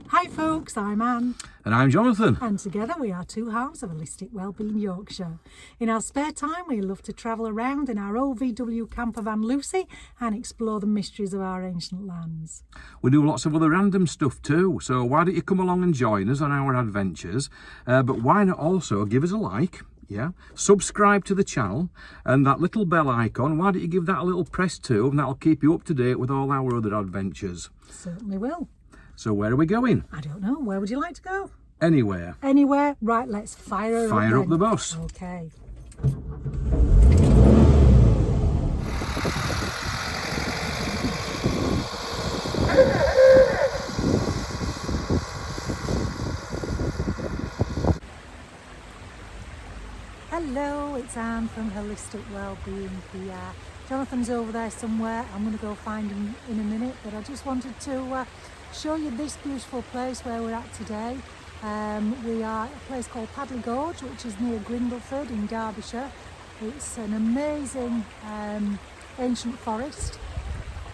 Hi folks, I'm Anne. And I'm Jonathan. And together we are two halves of Holistic Wellbeing Yorkshire. In our spare time we love to travel around in our old VW camper van Lucy and explore the mysteries of our ancient lands. We do lots of other random stuff too, so why don't you come along and join us on our adventures, but why not also give us a like, subscribe to the channel, and that little bell icon, why don't you give that a little press too, and that'll keep you up to date with all our other adventures. Certainly will. So where are we going? I don't know, where would you like to go? Anywhere. Anywhere? Right, let's fire up the bus. Okay. Hello, it's Anne from Holistic Wellbeing PR. Jonathan's over there somewhere. I'm going to go find him in a minute, but I just wanted to show you this beautiful place where we're at today. We are at a place called Padley Gorge, which is near Grindleford in Derbyshire. It's an amazing ancient forest.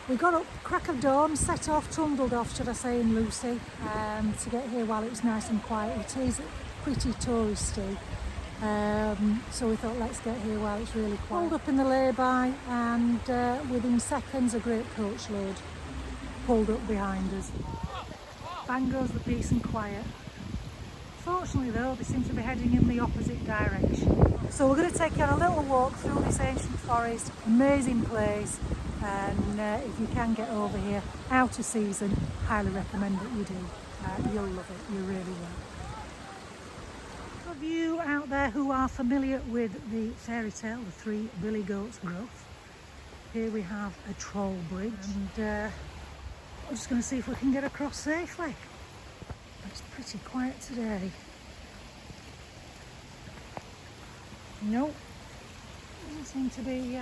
We got up crack of dawn, set off, trundled off, should I say, in Lucy, to get here while it was nice and quiet. It is pretty touristy. So we thought, let's get here while it's really quiet. Pulled up in the lay-by, and within seconds a great coach load pulled up behind us. Bang goes the peace and quiet. Fortunately though, they seem to be heading in the opposite direction. So we're going to take you on a little walk through this ancient forest. Amazing place, and if you can get over here out of season, highly recommend that you do. You'll love it, you really will. Of you out there who are familiar with the fairy tale, the Three Billy Goats Growth, here we have a troll bridge, and we're just going to see if we can get across safely. It's pretty quiet today. Nope, doesn't seem to be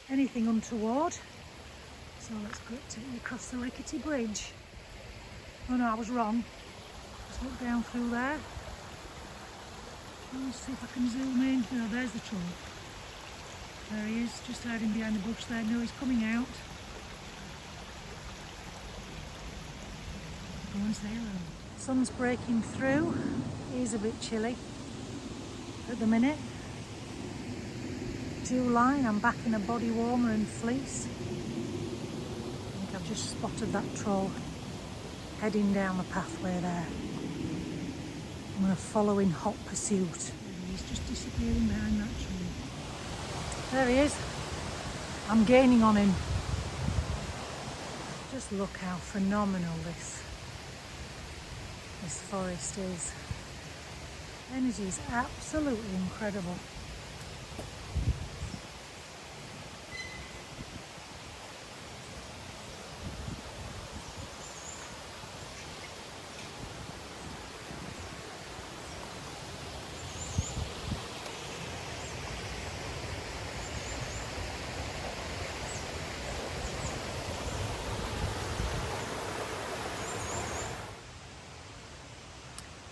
anything untoward. So let's go take you across the rickety bridge. Oh no, I was wrong. Just look down through there. Let's see if I can zoom in. No, there's the troll. There he is, just hiding behind the bush there. No, he's coming out. Go and say hello. Sun's breaking through. It is a bit chilly at the minute. July, I'm back in a body warmer and fleece. I think I've just spotted that troll heading down the pathway there. I'm going to follow in hot pursuit. He's just disappearing behind that tree. There he is. I'm gaining on him. Just look how phenomenal this forest is. Energy is absolutely incredible.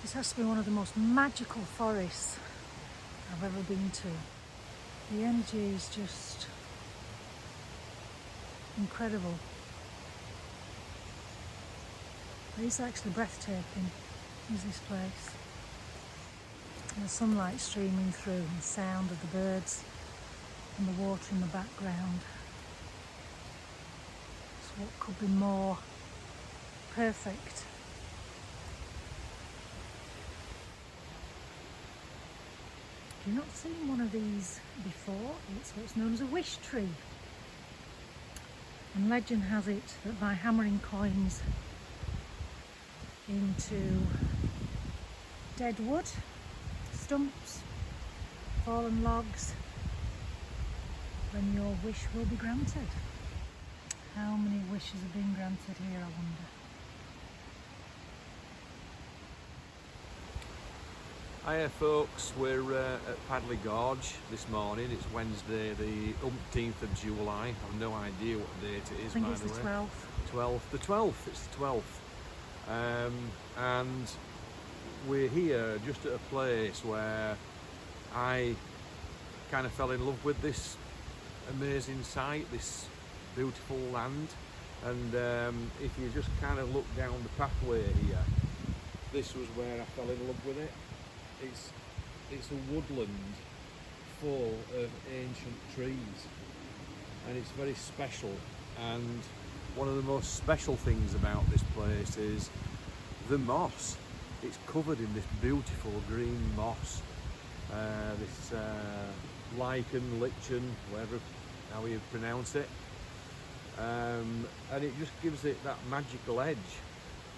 This has to be one of the most magical forests I've ever been to. The energy is just incredible. It's actually breathtaking, is this place. And the sunlight streaming through, and the sound of the birds and the water in the background. So what could be more perfect? If you've not seen one of these before, it's what's known as a wish tree. And legend has it that by hammering coins into dead wood, stumps, fallen logs, then your wish will be granted. How many wishes have been granted here, I wonder? Hiya folks, we're at Padley Gorge this morning. It's Wednesday the 18th of July. I've no idea what date it is, I think by it's the the way. 12th. The 12th, it's the 12th. And we're here just at a place where I kind of fell in love with this amazing sight, this beautiful land. And if you just kind of look down the pathway here, this was where I fell in love with it. It's a woodland full of ancient trees, and it's very special. And one of the most special things about this place is the moss. It's covered in this beautiful green moss, this lichen, lichen, whatever, how you pronounce it, and it just gives it that magical edge.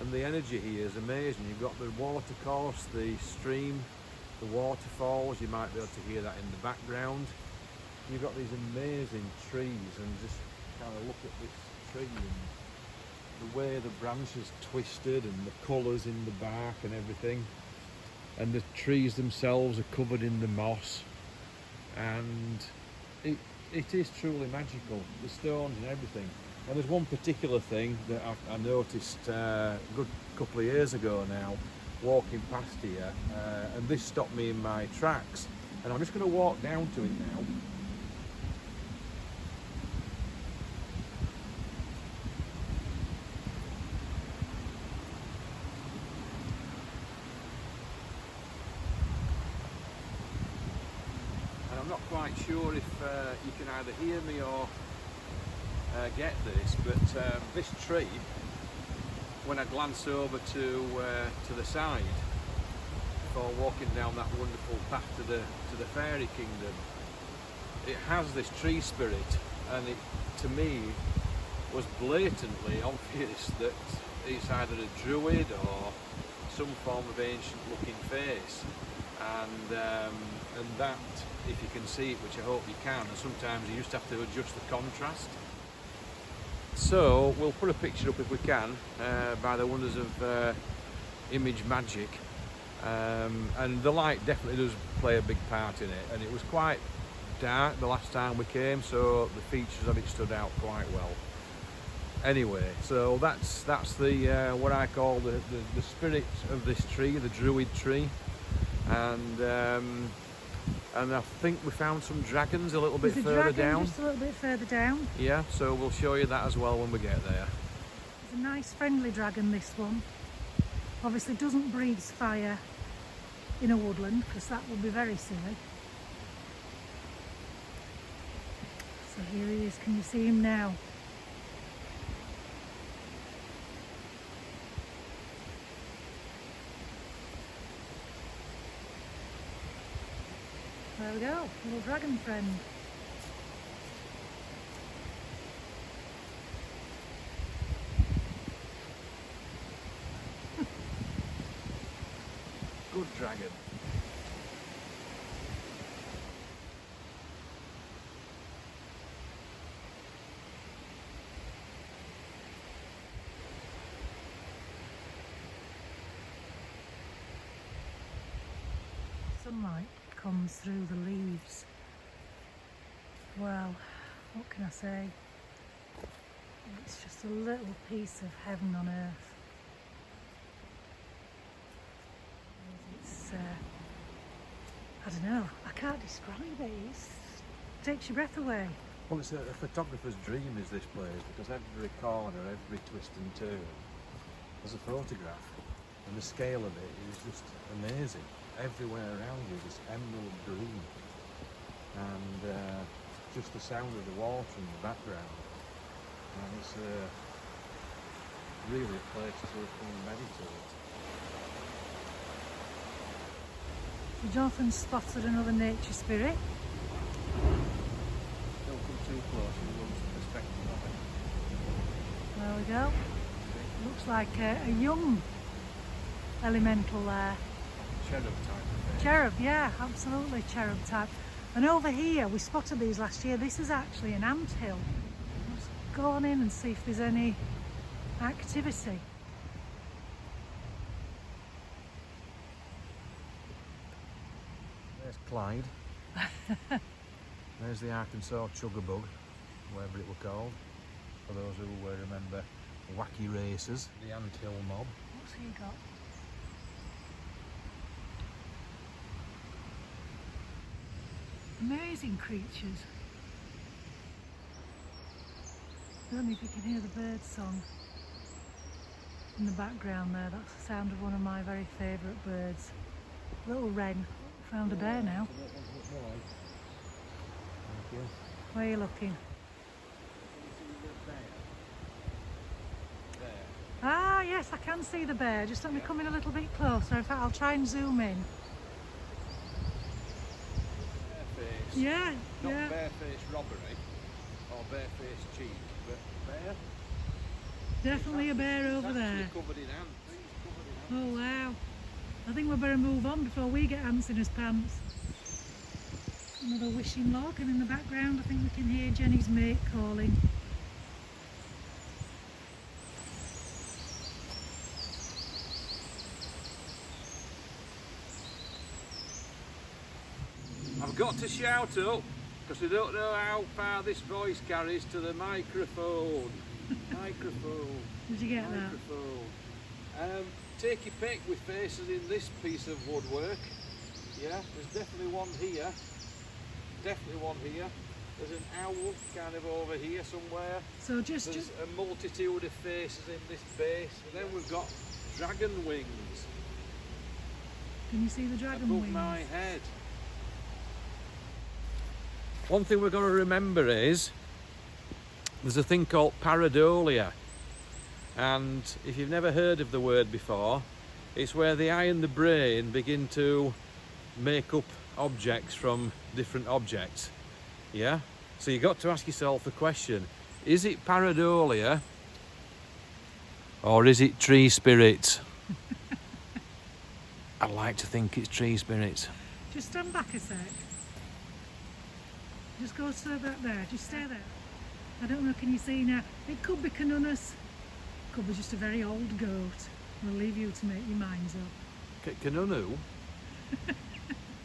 And the energy here is amazing. You've got the water course, the stream, the waterfalls. You might be able to hear that in the background. You've got these amazing trees, and just kind of look at this tree and the way the branches twisted and the colours in the bark and everything. And the trees themselves are covered in the moss, and it is truly magical, the stones and everything. And there's one particular thing that I noticed a good couple of years ago now, walking past here, and this stopped me in my tracks. And I'm just going to walk down to it now. And I'm not quite sure if you can either hear me or get this, but this tree, when I glance over to the side before walking down that wonderful path to the fairy kingdom, it has this tree spirit, and it to me was blatantly obvious that it's either a druid or some form of ancient looking face, and that, if you can see it, which I hope you can, and sometimes you just have to adjust the contrast. So we'll put a picture up if we can, by the wonders of image magic, and the light definitely does play a big part in it. And it was quite dark the last time we came, so the features of it stood out quite well. Anyway, so that's the what I call the spirit of this tree, the druid tree, and I think we found some dragons a little bit further down. Just a little bit further down. Yeah, so we'll show you that as well when we get there. It's a nice friendly dragon, this one. Obviously doesn't breathe fire in a woodland, because that would be very silly. So here he is, can you see him now? There we go, little dragon friend. Good dragon. Sunlight comes through the leaves. Well, what can I say? It's just a little piece of heaven on earth. It's, I don't know, I can't describe it. It takes your breath away. Well, it's a photographer's dream, is this place, because every corner, every twist and turn, there's a photograph, and the scale of it is just amazing. Everywhere around you, this emerald green, and just the sound of the water in the background, and it's really a place to come and meditate. Jonathan spotted another nature spirit. Don't come too close, you lose the perspective of it. There we go. Looks like a young elemental there. Cherub type of thing. Cherub, yeah, absolutely cherub type. And over here, we spotted these last year. This is actually an anthill. Let's go on in and see if there's any activity. There's Clyde. There's the Arkansas Chuggabug, whatever it were called, for those who remember Wacky Races, the anthill mob. What's he got? Amazing creatures. I don't know if you can hear the bird song. in the background there, that's the sound of one of my very favourite birds. Little wren. Found a bear now. Where are you looking? Ah, yes, I can see the bear. Just let me come in a little bit closer. In fact, I'll try and zoom in. Bare-faced. Yeah, Not yeah. bare-faced robbery or bare-faced cheek, but bear. Definitely a bear It's over actually there. covered in ants. It's covered in ants. Oh, wow. I think we better move on before we get ants in his pants. Another wishing log, and in the background I think we can hear Jenny's mate calling. I've got to shout up because I don't know how far this voice carries to the microphone. Microphone. Did you get that? Microphone. Take your pick with faces in this piece of woodwork. Yeah, there's definitely one here. Definitely one here. There's an owl kind of over here somewhere. So There's a multitude of faces in this base. And then we've got dragon wings can you see the dragon above wings? my head. One thing we've got to remember is there's a thing called pareidolia, and if you've never heard of the word before, it's where the eye and the brain begin to make up objects from different objects. Yeah, so you got to ask yourself the question, is it pareidolia or is it tree spirits? I like to think it's tree spirits. Just stand back a sec. Just go so back there, just stay there. I don't know, can you see now? It could be Canunus, could be just a very old goat. We'll leave you to make your minds up. Canoe?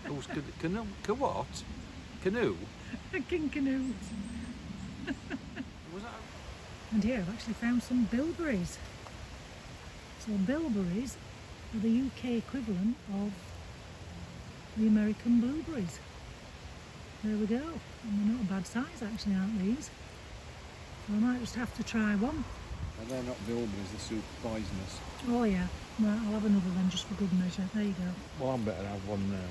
Who's canoe? What? Canoe? King Canute. Was that? And here I've actually found some bilberries. So bilberries are the UK equivalent of the American blueberries. There we go. And they're not a bad size actually, aren't these? So I might just have to try one. And they're not bilberries, they're super poisonous. Oh yeah, right, I'll have another then just for good measure. There you go. Well, I'm better have one now.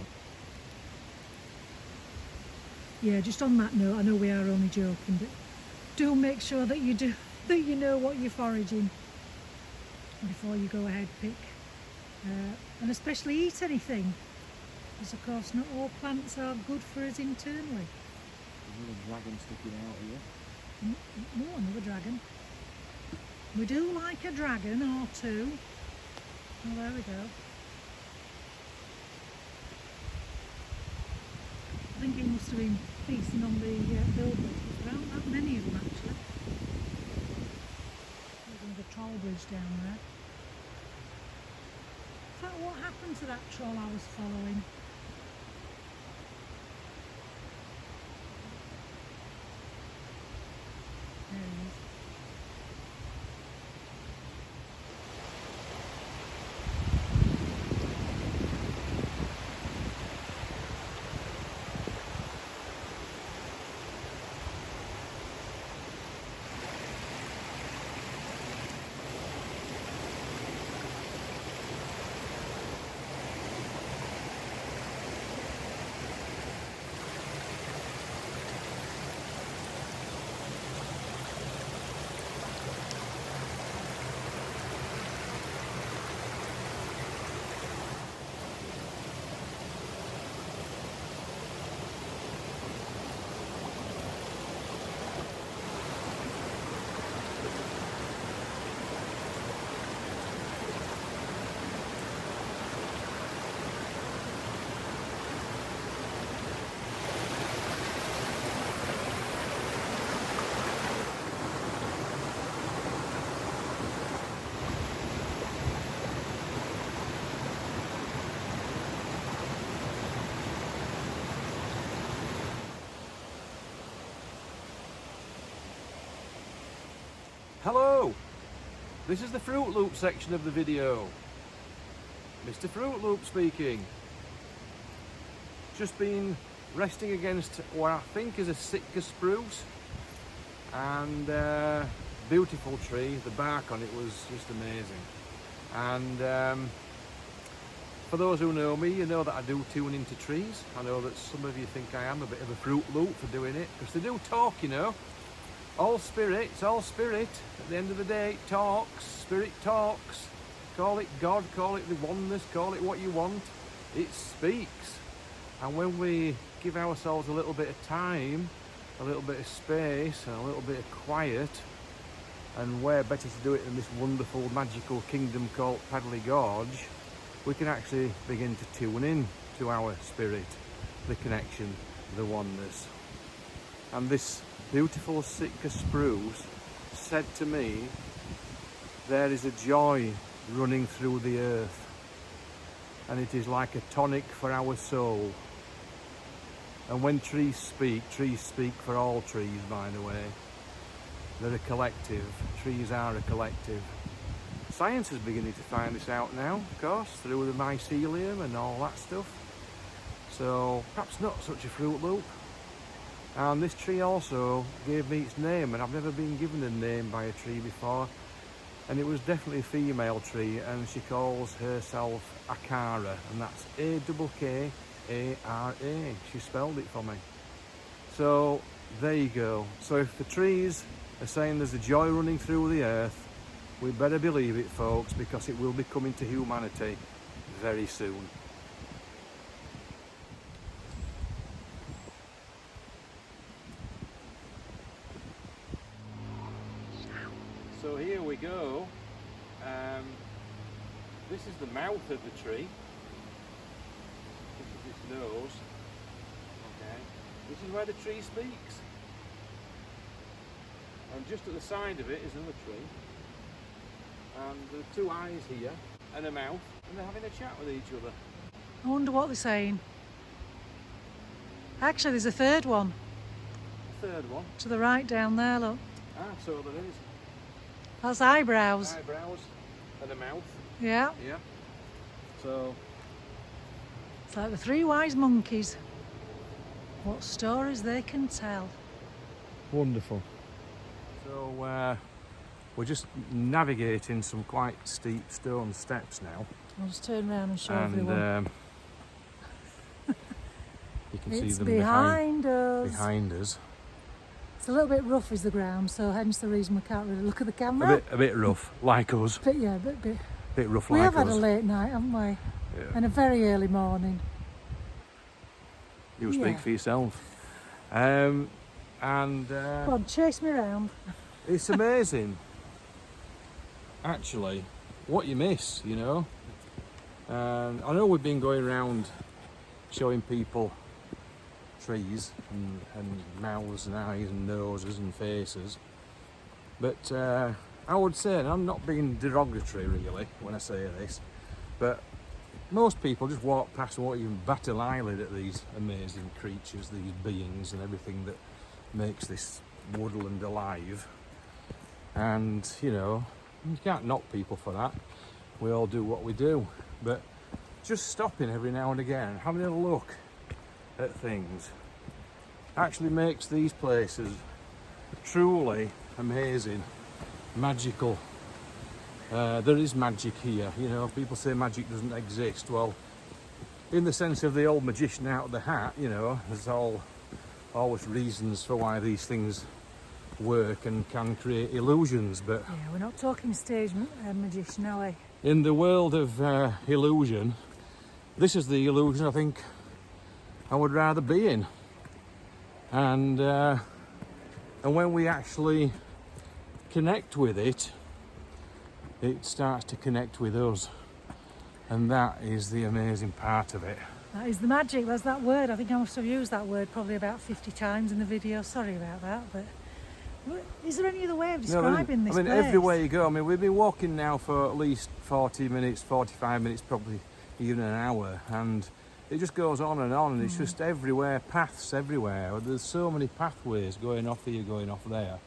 Yeah, just on that note, I know we are only joking, but do make sure that you know what you're foraging before you go ahead pick, and especially eat anything, because of course not all plants are good for us internally. There's a dragon sticking out here. Oh, another dragon. We do like a dragon or two. Oh, there we go. I think it must have been feasting on the bilberries, but there aren't that many of them actually. There's another troll bridge down there. In fact, what happened to that troll I was following? There he is. Hello! This is the Fruit Loop section of the video. Mr. Fruit Loop speaking. Just been resting against what I think is a Sitka spruce, and beautiful tree. The bark on it was just amazing. And for those who know me, you know that I do tune into trees. I know that some of you think I am a bit of a Fruit Loop for doing it, because they do talk, you know. All spirit, it's all spirit. At the end of the day, it talks. Spirit talks. Call it God, call it the oneness, call it what you want. It speaks. And when we give ourselves a little bit of time, a little bit of space, and a little bit of quiet, and where better to do it in this wonderful, magical kingdom called Padley Gorge, we can actually begin to tune in to our spirit, the connection, the oneness. And this beautiful Sitka spruce said to me, there is a joy running through the earth, and it is like a tonic for our soul. And when trees speak for all trees, by the way. They're a collective. Trees are a collective. Science is beginning to find this out now, of course, through the mycelium and all that stuff. So perhaps not such a Fruit Loop. And this tree also gave me its name, and I've never been given a name by a tree before. And it was definitely a female tree, and she calls herself Akara, and that's A-K-K-A-R-A. She spelled it for me. So there you go. So if the trees are saying there's a joy running through the earth, we better believe it, folks, because it will be coming to humanity very soon. So here we go. This is the mouth of the tree. This is its nose. Okay. This is where the tree speaks. And just at the side of it is another tree. And there are two eyes here and a mouth, and they're having a chat with each other. I wonder what they're saying. Actually, there's a third one. Third one. To the right down there, look. Ah, so there is. That's eyebrows. Eyebrows and a mouth. Yeah. Yeah. So It's like the three wise monkeys. What stories they can tell. wonderful. So we're just navigating some quite steep stone steps now. I'll just turn around and show And everyone. you can It's see them behind us. behind us. It's a little bit rough is the ground, so hence the reason we can't really look at the camera. A bit rough, like us. But yeah, a bit. Bit rough, We like have us. had a late night, haven't we? Yeah. And a very early morning. You speak Yeah. for yourself. And Come on, chase me around. it's amazing, actually, what you miss, you know. And I know we've been going around showing people trees and mouths and eyes and noses and faces, but I would say, and I'm not being derogatory really when I say this, but most people just walk past and won't even bat an eyelid at these amazing creatures, these beings and everything that makes this woodland alive. And you know, you can't knock people for that. We all do what we do, but just stopping every now and again and having a look at things actually makes these places truly amazing, magical. There is magic here, you know. People say magic doesn't exist. Well, in the sense of the old magician out of the hat, you know, there's always reasons for why these things work and can create illusions. But Yeah, we're not talking stage magician, are we? in the world of illusion, this is the illusion I think I would rather be in. And when we actually connect with it, it starts to connect with us, and that is the amazing part of it. That is the magic. That's that word. I think I must have used that word probably about 50 times in the video. Sorry about that, but is there any other way of describing this place? Everywhere you go, we've been walking now for at least 40 minutes, 45 minutes, probably even an hour, and it just goes on, and it's just everywhere, paths everywhere. There's so many pathways going off here, going off there,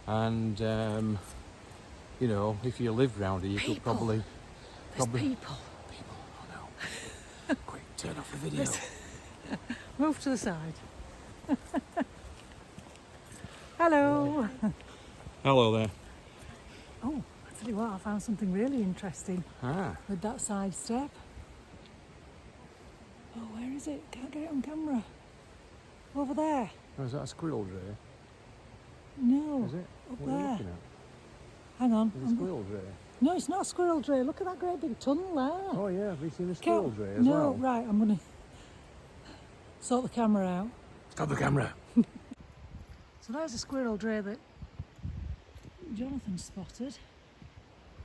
and you know, if you lived round here, you could probably... There's people. People, oh no. Quick, turn off the video. Move to the side. Hello. Hello there. Oh, that's Tell you what, I found something really interesting with that side step. Oh, where is it? Can't get it on camera. Over there. Oh, is that a squirrel tray? No. Is it? Up What are you there. looking at? Hang on. Is it a squirrel tray? No, it's not a squirrel tray. Look at that great big tunnel there. Oh yeah, have you seen a squirrel tray as no, well? right, I'm going to sort the camera out. Stop the camera. So there's a squirrel tray that Jonathan spotted.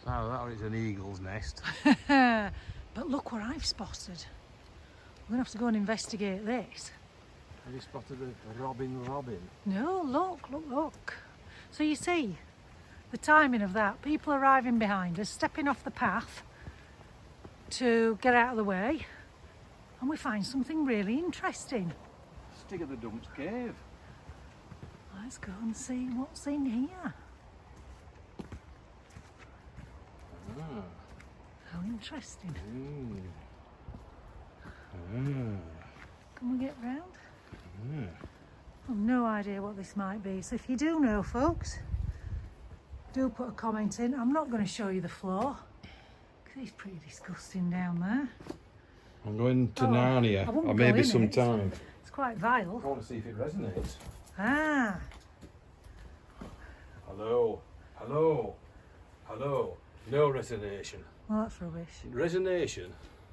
Oh, that is an eagle's nest. But look what I've spotted. We're going to have to go and investigate this. Have you spotted a robin? No, look. So you see, the timing of that, people arriving behind us, stepping off the path to get out of the way, and we find something really interesting. Stig of the Dumps Cave. Let's go and see what's in here. Ah. How interesting. Ah. Can we get round? Ah. I've no idea what this might be. So if you do know, folks, do put a comment in. I'm not going to show you the floor because it's pretty disgusting down there. I'm going to I Narnia, wouldn't or go maybe in it. sometime. It's quite vile. I want to see if it resonates. Ah, Hello. No resonation. well, that's rubbish. Resonation?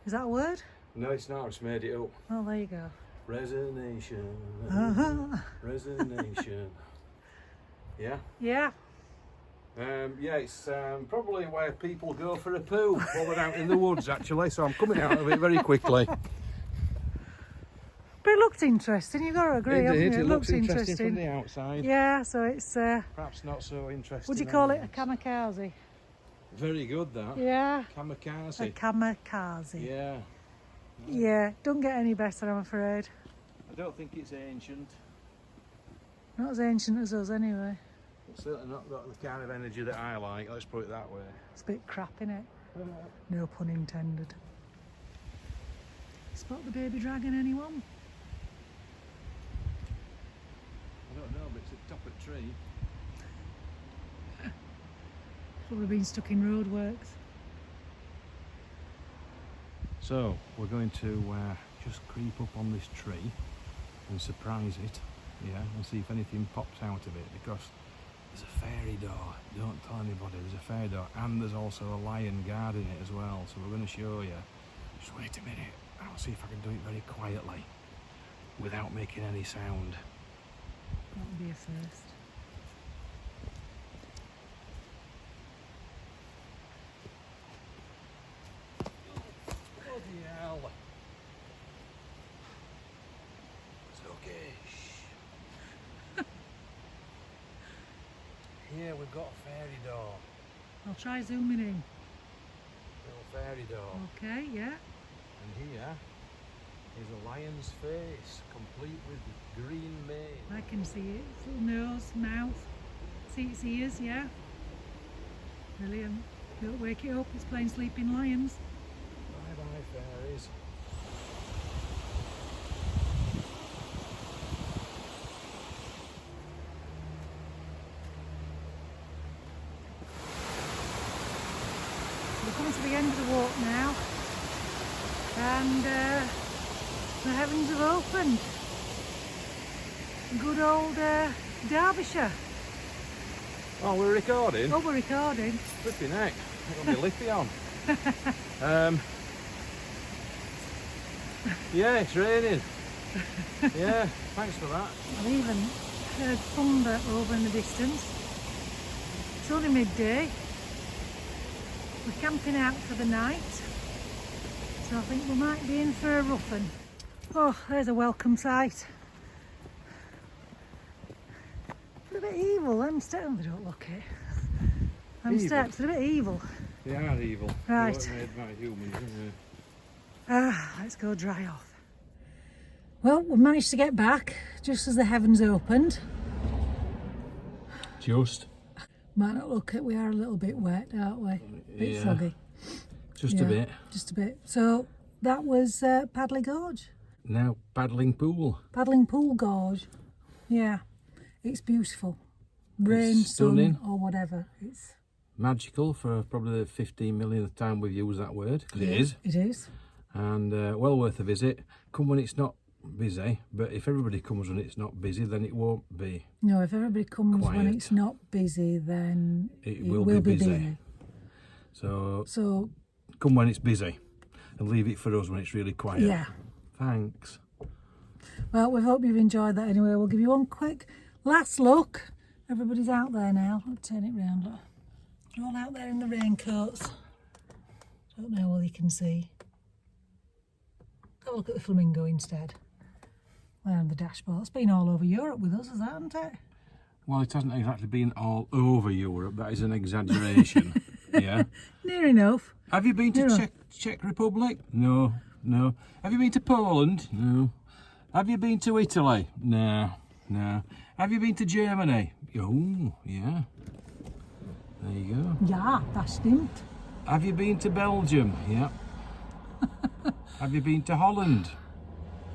Is that a word? No, it's not. I just made it up. Oh, there you go. Resonation. Uh-huh. Resonation. Yeah? Yeah. Yeah, it's probably where people go for a poo while they're out in the woods, actually. So I'm coming out of it very quickly. But it looked interesting. You've got to agree, haven't you? It looks interesting interesting. from the outside. Yeah, so it's... Perhaps not so interesting. would you call it a otherwise. kamikaze? Very good, that. Yeah. Kamikaze. A kamikaze. Yeah. Yeah, don't get any better, I'm afraid. I don't think it's ancient. Not as ancient as us, anyway. It's certainly not got the kind of energy that I like, let's put it that way. It's a bit crap, innit? No pun intended. Spot the baby dragon, anyone? I don't know, but it's at the top of a tree. Probably been stuck in roadworks. So, we're going to just creep up on this tree and surprise it, yeah, and see if anything pops out of it, because there's a fairy door. Don't tell anybody, there's a fairy door, and there's also a lion guarding it as well, so we're going to show you. Just wait a minute, I'll see if I can do it very quietly without making any sound. That would be a first. Bloody hell. It's okay. Shh. Here we've got a fairy door. I'll try zooming in. Little fairy door. Okay, yeah. And here is a lion's face, complete with green mane. I can see it. Its little nose, mouth. See its ears, yeah. Brilliant. Don't wake it up, it's playing Sleeping Lions. Bye bye fairies. We're coming to the end of the walk now. And the heavens have opened. Good old Derbyshire. Oh, we're recording? Oh, we're recording. Flipping heck. I've got my lippy on. Yeah, it's raining. Yeah, thanks for that. I've even heard thunder over in the distance. It's only midday. We're camping out for the night. So I think we might be in for a rough one. Oh, there's a welcome sight. They're a bit evil, them steps. Oh, they don't look it. Them Evil? steps, they're a bit evil. They are evil. Right. They weren't made by humans, aren't Let's go dry off. Well, we managed to get back just as the heavens opened. they? Just. Might not look it, we are a little bit wet, aren't we? Bit Yeah. soggy. Just a Yeah, bit. Just a bit. So that was Padley Gorge. Now, paddling pool. Paddling Pool Gorge. Yeah, it's beautiful. Rain, It's stunning. sun or whatever. It's magical for probably the 15 millionth time we've used that word, because it is. It is. And well worth a visit. Come when it's not busy, but if everybody comes when it's not busy, then it won't be. No, if everybody comes when Quiet. it's not busy, then It will be busy. So come when it's busy and leave it for us when it's really quiet. Yeah. Thanks. Well, we hope you've enjoyed that anyway. We'll give you one quick last look. Everybody's out there now. I'll turn it round. Look. They're all out there in the raincoats. Don't know whether you can see. Have a look at the flamingo instead. There on the dashboard. It's been all over Europe with us, hasn't it? Well, it hasn't exactly been all over Europe. That is an exaggeration. Yeah. Near enough. Have you been to Near Czech Republic? No. Have you been to Poland? No. Have you been to Italy? No. Have you been to Germany? Oh, yeah. There you go. Ja, das stimmt. Have you been to Belgium? Yeah. Have you been to Holland?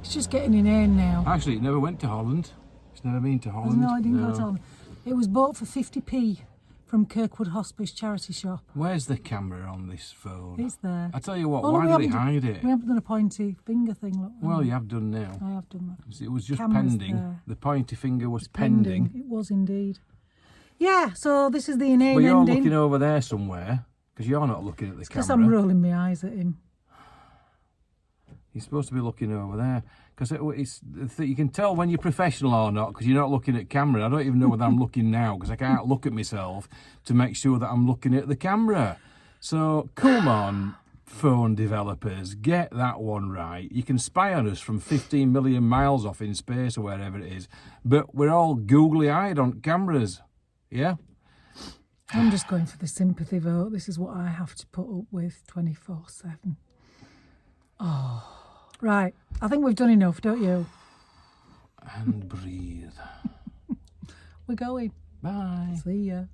It's just getting inane now. Actually, it never went to Holland. It's never been to Holland. No, I didn't go to Holland. It was bought for 50p from Kirkwood Hospice charity shop. Where's the camera on this phone? It's there. I tell you what, Oh, why we did they haven't- hide it? We haven't done a pointy finger thing. Look. Well, you have done now. I have done that. It was just Camera's pending. there. The pointy finger was pending. It was indeed. Yeah, so this is the inane But you're ending. looking over there somewhere, because you're not looking at the Because camera. I'm rolling my eyes at him. You're supposed to be looking over there. Because you can tell when you're professional or not, because you're not looking at camera. I don't even know whether I'm looking now, because I can't look at myself to make sure that I'm looking at the camera. So, come on, phone developers, get that one right. You can spy on us from 15 million miles off in space or wherever it is, but we're all googly-eyed on cameras. Yeah? I'm just going for the sympathy vote. This is what I have to put up with 24/7. Oh, right. I think we've done enough, don't you? And breathe. We're going. Bye. See ya.